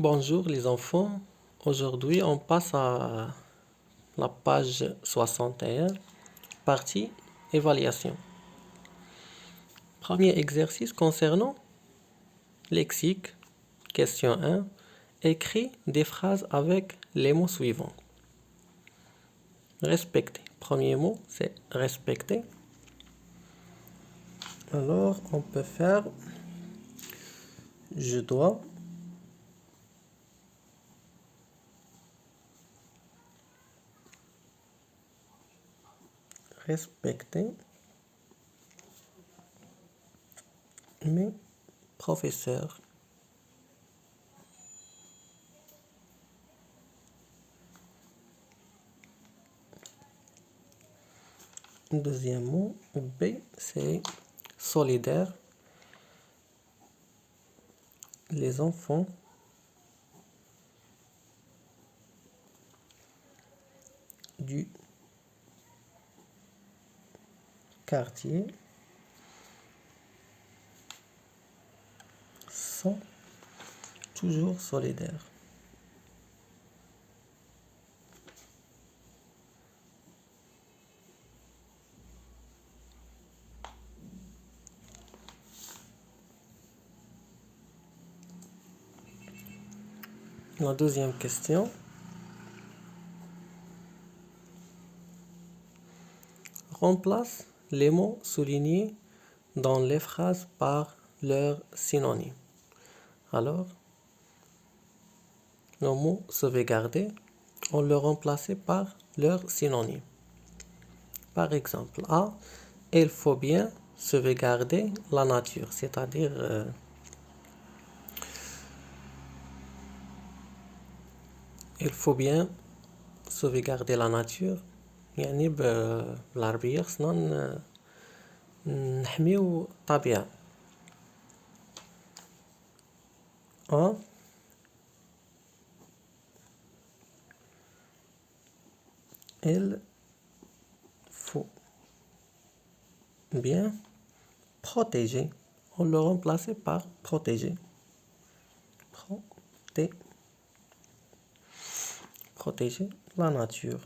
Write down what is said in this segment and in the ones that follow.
Bonjour les enfants, aujourd'hui on passe à la page 61, partie évaluation. Premier exercice concernant lexique, question 1, écris des phrases avec les mots suivants. Respecter, premier mot c'est respecter. Alors on peut faire je dois respecter mes professeurs. Deuxième mot, B, c'est solidaire. Les enfants du quartier sont toujours solidaires. La deuxième question. Remplace les mots soulignés dans les phrases par leur synonyme. Alors, le mot sauvegarder, on le remplace par leur synonyme. Par exemple, A, il faut bien sauvegarder la nature, c'est-à-dire il faut bien sauvegarder la nature. يعني بالعربية خصنا نحميو الطبيعة. Il faut bien protéger. On le remplace par protéger. Protéger la nature.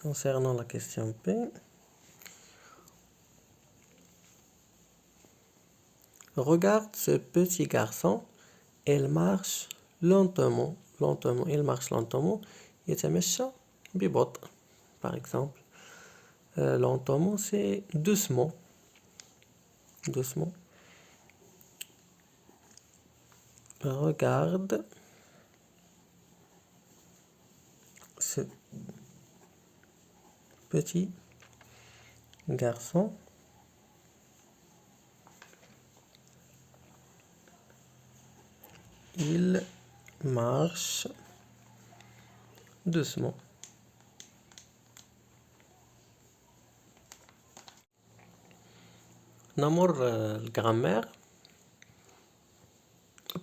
Concernant la question P, regarde ce petit garçon, il marche lentement. Lentement, il marche lentement. يتمشى ببطء. Par exemple, lentement, c'est doucement. Doucement. Regarde ce petit garçon. Il marche doucement. نمر الجرامير.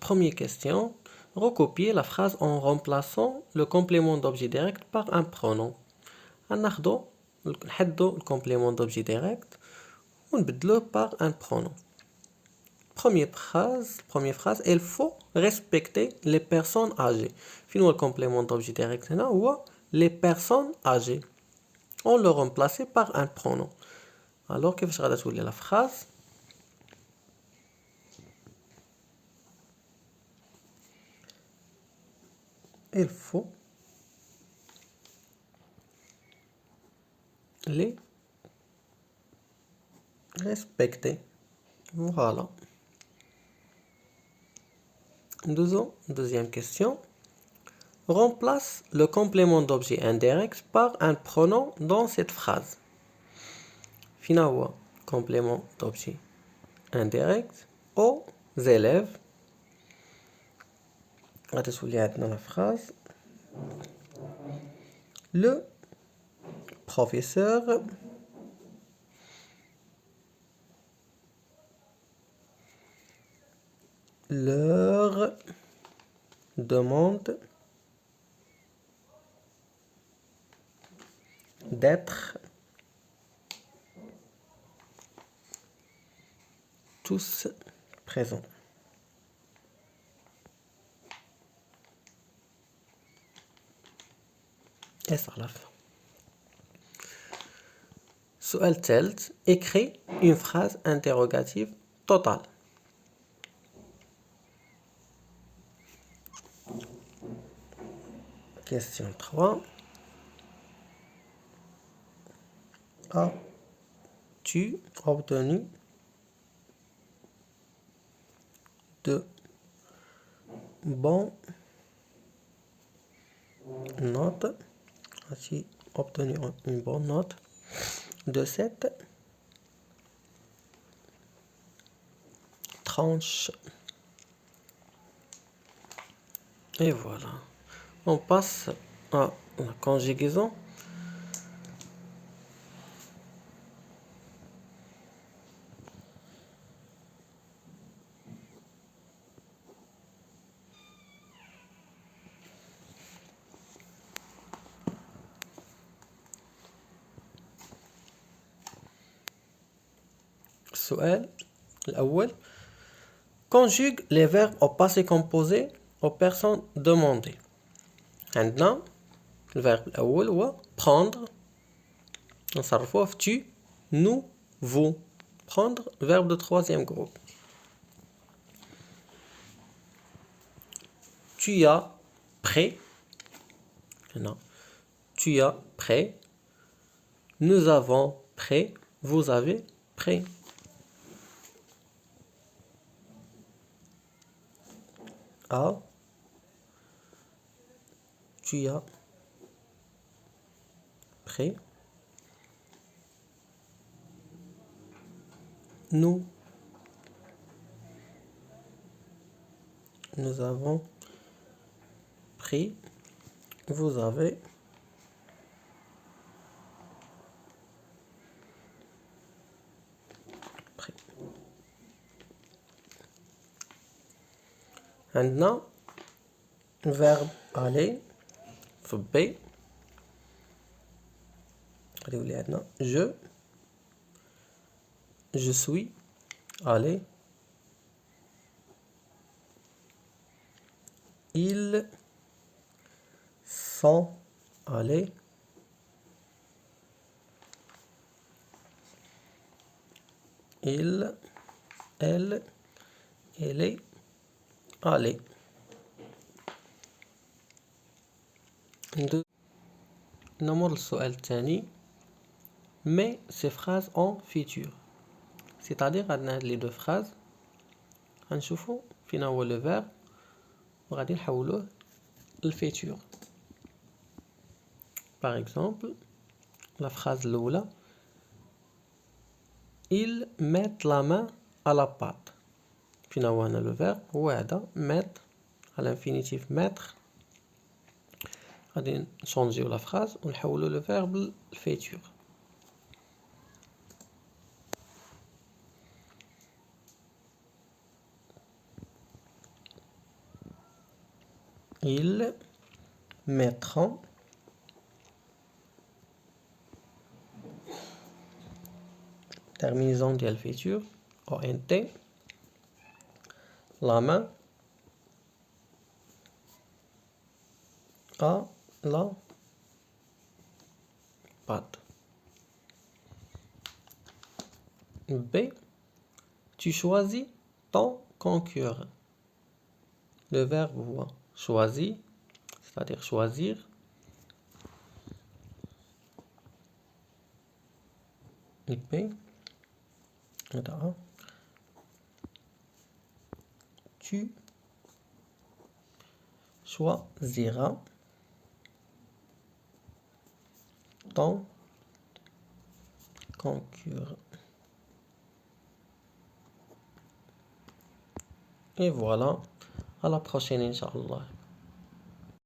Première question. Recopier la phrase en remplaçant le complément d'objet direct par un pronom. نحدو le complément d'objet direct ونبدلوه par un pronom. Première phrase, il faut respecter les personnes âgées. فين هو le complément d'objet direct هنا هو les personnes âgées. On le remplace par un pronom. Alors كيفاش غادا تولي la phrase? Il faut les respecter. Voilà. Deuxième question. Remplace le complément d'objet indirect par un pronom dans cette phrase. Finalement, complément d'objet indirect aux élèves. Dans la phrase. Le professeur leur demande d'être tous présents. Et ça à la fin. سؤال ثالث. Écris une phrase interrogative totale. Question 3. As-tu obtenu de bonnes notes? As-tu obtenu une bonne note de cette tranche? Et voilà. On passe à la conjugaison. السؤال الأول. Conjugue les verbes au passé composé aux personnes demandées. عندنا الverbe الأول هو prendre. نصرفوه في tu, nous, vous. Prendre, verbe de troisième groupe. Tu as pris. Non. Tu as pris. Nous avons pris. Vous avez pris. Tu as pris. Nous avons pris. Vous avez pris. Maintenant, verbe aller. B. Je suis allé. Ils sont allés. Il, elle, est allé. نمر للسؤال الثاني. Mais ces phrases en futur. C'est-à-dire عندنا هاد لي دو phrases غنشوفو فين هو لو verbe وغادي نحولوه للفيتور. Par exemple, la phrase الأولى. Ils mettent la main à la pâte. فين هو هنا لو verbe هو هذا mettre à l'infinitif mettre. غادي نشونجيو لا phrase ونحولو لو verbe للفيتور. Ils mettront terminaison ديال الفيتور ONT la main à la pâte. B. Tu choisis ton concurrent. Le verbe هو choisir, c'est-à-dire choisir. Et B. Tu choisiras ton concurrent. Et voilà, à la prochaine, Inch'Allah.